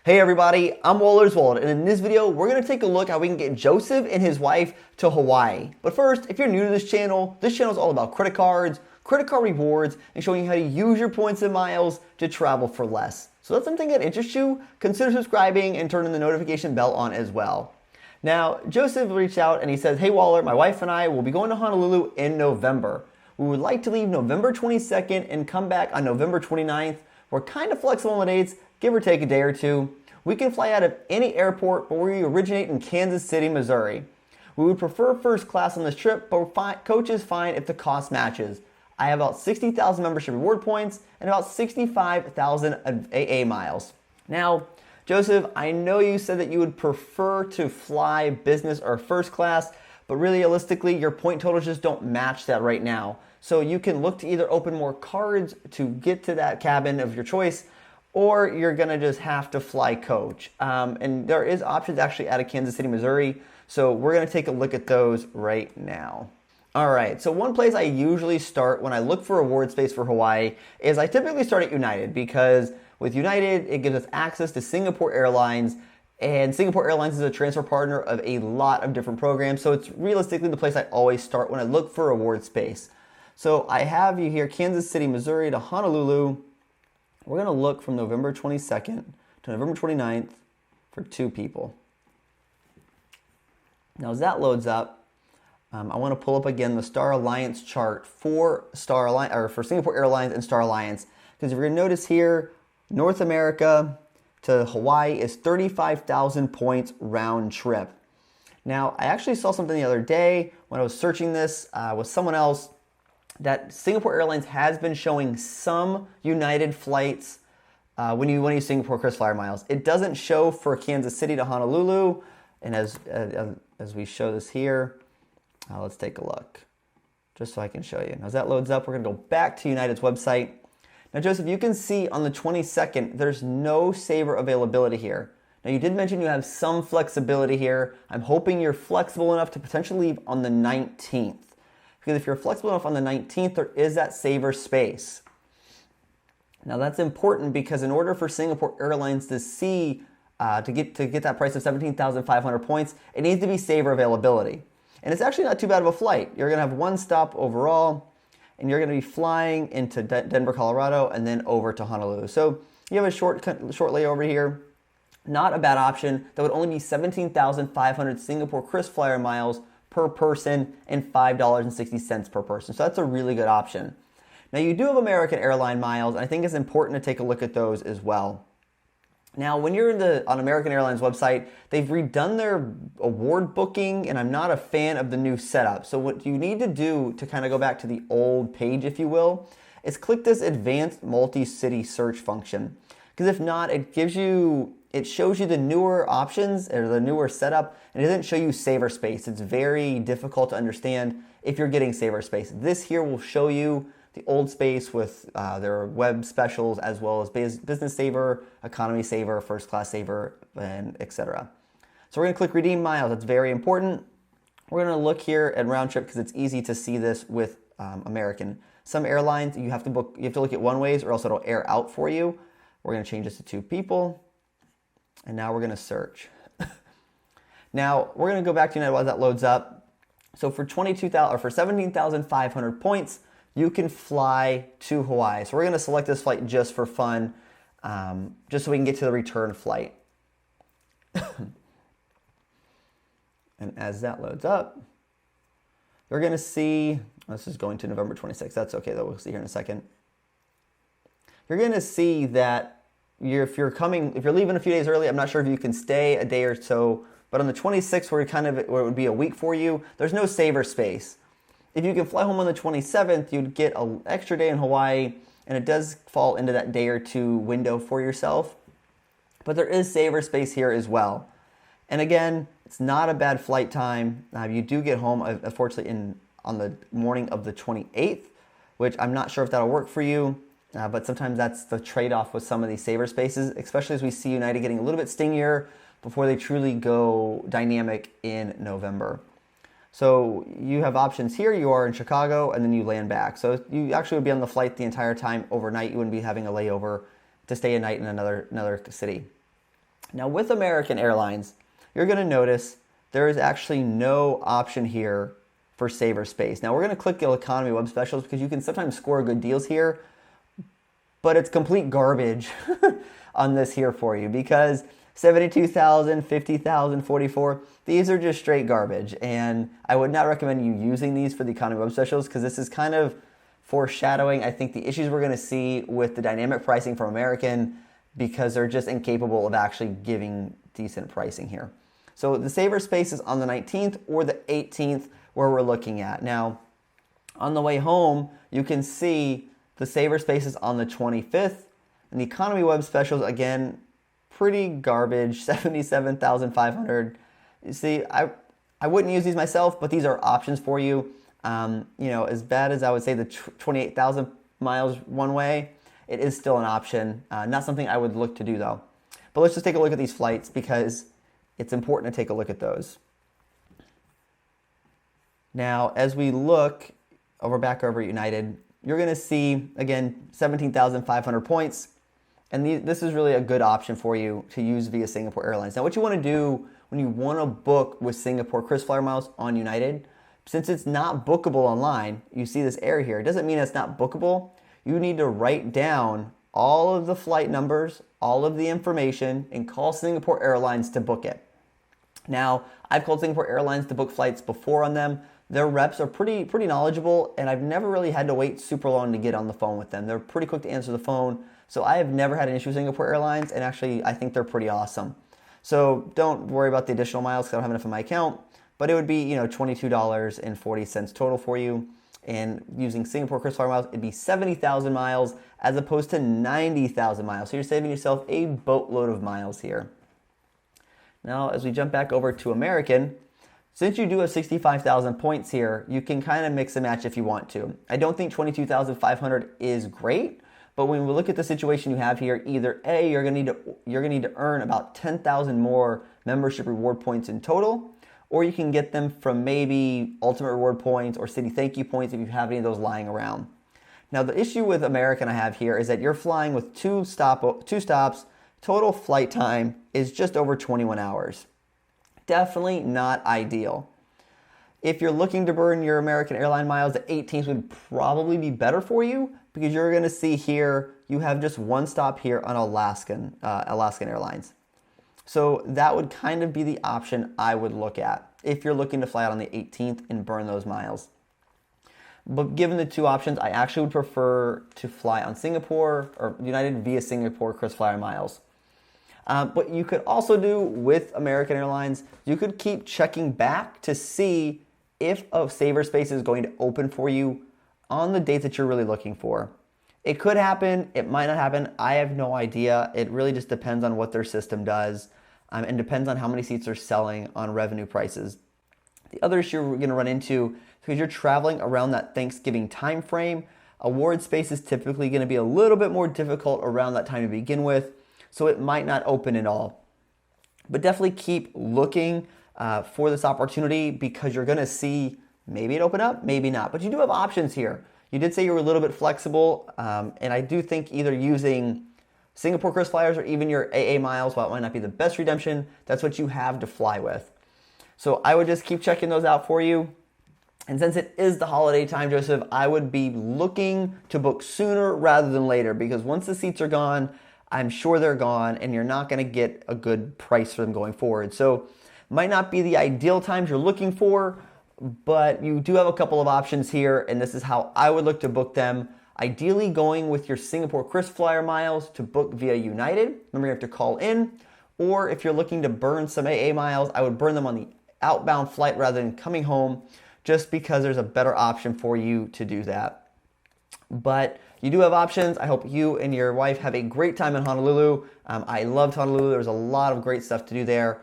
Hey everybody, I'm Wallerswald, and in this video, we're going to take a look how we can get Joseph and his wife to Hawaii. But first, if you're new to this channel is all about credit cards, credit card rewards, and showing you how to use your points and miles to travel for less. So if that's something that interests you, consider subscribing and turning the notification bell on as well. Now, Joseph reached out and he says, hey Waller, my wife and I will be going to Honolulu in November. We would like to leave November 22nd and come back on November 29th. We're kind of flexible on the dates, give or take a day or two. We can fly out of any airport, but we originate in Kansas City, Missouri. We would prefer first class on this trip, but coach is fine if the cost matches. I have about 60,000 membership reward points and about 65,000 AA miles. Now, Joseph, I know you said that you would prefer to fly business or first class, but really realistically, your point totals just don't match that right now. So you can look to either open more cards to get to that cabin of your choice, or you're gonna just have to fly coach. And there is options actually out of Kansas City, Missouri. So we're gonna take a look at those right now. All right, so one place I usually start when I look for reward space for Hawaii is I typically start at United, because with United, it gives us access to Singapore Airlines, and Singapore Airlines is a transfer partner of a lot of different programs. So it's realistically the place I always start when I look for reward space. So I have you here, Kansas City, Missouri to Honolulu. We're gonna look from November 22nd to November 29th for 2 people. Now as that loads up, I wanna pull up again the Star Alliance chart for Singapore Airlines and Star Alliance. Because if you're gonna notice here, North America to Hawaii is 35,000 points round trip. Now, I actually saw something the other day when I was searching this with someone else, that Singapore Airlines has been showing some United flights when you use Singapore KrisFlyer miles. It doesn't show for Kansas City to Honolulu, and as we show this here, let's take a look, just so I can show you. Now, as that loads up, we're gonna go back to United's website. Now, Joseph, you can see on the 22nd, there's no saver availability here. Now, you did mention you have some flexibility here. I'm hoping you're flexible enough to potentially leave on the 19th. Because if you're flexible enough on the 19th, there is that saver space. Now, that's important because in order for Singapore Airlines to see, to get that price of 17,500 points, it needs to be saver availability. And it's actually not too bad of a flight. You're gonna have one stop overall, and you're going to be flying into Denver, Colorado, and then over to Honolulu. So you have a short layover here. Not a bad option. That would only be 17,500 Singapore KrisFlyer miles per person and $5.60 per person. So that's a really good option. Now you do have American Airline miles, and I think it's important to take a look at those as well. Now, when you're on American Airlines website, they've redone their award booking, and I'm not a fan of the new setup. So what you need to do to kind of go back to the old page, if you will, is click this advanced multi-city search function. Because if not, it shows you the newer options or the newer setup, and it doesn't show you saver space. It's very difficult to understand if you're getting saver space. This here will show you the old space with their web specials, as well as business saver, economy saver, first class saver, and etc. So we're gonna click redeem miles. That's very important. We're gonna look here at round trip because it's easy to see this with American. Some airlines you have to look at one ways, or else it'll air out for you. We're gonna change this to 2 people, and now we're gonna search. Now we're gonna go back to United while that loads up. So for 17,500 points, you can fly to Hawaii. So we're gonna select this flight just for fun, just so we can get to the return flight. And as that loads up, you're gonna see, this is going to November 26th. That's okay though, we'll see here in a second. You're gonna see that if you're leaving a few days early, I'm not sure if you can stay a day or so, but on the 26th, where it would be a week for you, there's no saver space. If you can fly home on the 27th, you'd get an extra day in Hawaii, and it does fall into that day or 2 window for yourself. But there is saver space here as well. And again, it's not a bad flight time. You do get home, unfortunately, on the morning of the 28th, which I'm not sure if that'll work for you. But sometimes that's the trade-off with some of these saver spaces, especially as we see United getting a little bit stingier before they truly go dynamic in November. So you have options here. You are in Chicago, and then you land back. So you actually would be on the flight the entire time overnight. You wouldn't be having a layover to stay a night in another city. Now with American Airlines, you're going to notice there is actually no option here for Saver Space. Now we're going to click the Economy Web Specials because you can sometimes score good deals here, but it's complete garbage on this here for you because 72,000, 50,000, 44, these are just straight garbage. And I would not recommend you using these for the Economy Web Specials because this is kind of foreshadowing, I think, the issues we're going to see with the dynamic pricing from American because they're just incapable of actually giving decent pricing here. So the Saver Space is on the 19th or the 18th where we're looking at. Now, on the way home, you can see the Saver Space is on the 25th. And the Economy Web Specials, again, pretty garbage, 77,500. You see, I wouldn't use these myself, but these are options for you. You know, as bad as I would say the 28,000 miles one way, it is still an option. Not something I would look to do though. But let's just take a look at these flights because it's important to take a look at those. Now, as we look back over United, you're going to see, again, 17,500 points. And this is really a good option for you to use via Singapore Airlines. Now, what you want to do when you want to book with Singapore KrisFlyer miles on United, since it's not bookable online, you see this error here. It doesn't mean it's not bookable. You need to write down all of the flight numbers, all of the information, and call Singapore Airlines to book it. Now, I've called Singapore Airlines to book flights before on them. Their reps are pretty knowledgeable, and I've never really had to wait super long to get on the phone with them. They're pretty quick to answer the phone, so I have never had an issue with Singapore Airlines, and actually, I think they're pretty awesome. So don't worry about the additional miles because I don't have enough in my account, but it would be, you know, $22.40 total for you. And using Singapore KrisFlyer miles, it'd be 70,000 miles as opposed to 90,000 miles. So you're saving yourself a boatload of miles here. Now, as we jump back over to American, since you do have 65,000 points here, you can kind of mix and match if you want to. I don't think 22,500 is great, but when we look at the situation you have here, either A, you're gonna need to earn about 10,000 more membership reward points in total, or you can get them from maybe Ultimate Reward points or City Thank You points if you have any of those lying around. Now, the issue with American I have here is that you're flying with two stops. Total flight time is just over 21 hours. Definitely not ideal. If you're looking to burn your American airline miles, the 18th would probably be better for you because you're going to see here you have just one stop here on Alaskan Airlines. So that would kind of be the option I would look at if you're looking to fly out on the 18th and burn those miles. But given the two options, I actually would prefer to fly on Singapore or United via Singapore KrisFlyer miles. What you could also do with American Airlines, you could keep checking back to see if a Saver Space is going to open for you on the dates that you're really looking for. It could happen, it might not happen, I have no idea. It really just depends on what their system does and depends on how many seats they're selling on revenue prices. The other issue we're going to run into, because you're traveling around that Thanksgiving time frame, award space is typically going to be a little bit more difficult around that time to begin with, so it might not open at all. But definitely keep looking for this opportunity because you're going to see maybe it open up, maybe not. But you do have options here. You did say you were a little bit flexible, and I do think either using Singapore KrisFlyers or even your AA miles, while it might not be the best redemption, that's what you have to fly with. So I would just keep checking those out for you. And since it is the holiday time, Joseph, I would be looking to book sooner rather than later because once the seats are gone, I'm sure they're gone and you're not going to get a good price for them going forward. So might not be the ideal times you're looking for, but you do have a couple of options here, and this is how I would look to book them. Ideally going with your Singapore KrisFlyer miles to book via United. Remember, you have to call in. Or if you're looking to burn some AA miles, I would burn them on the outbound flight rather than coming home, just because there's a better option for you to do that. But you do have options. I hope you and your wife have a great time in Honolulu. I loved Honolulu. There's a lot of great stuff to do there.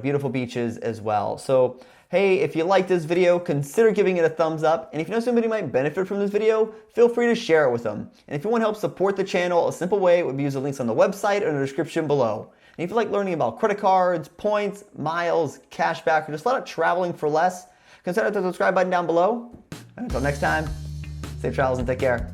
Beautiful beaches as well. So, hey, if you like this video, consider giving it a thumbs up. And if you know somebody might benefit from this video, feel free to share it with them. And if you want to help support the channel, a simple way would be use the links on the website or in the description below. And if you like learning about credit cards, points, miles, cashback, or just flat out traveling for less, consider the subscribe button down below. And until next time, safe travels and take care.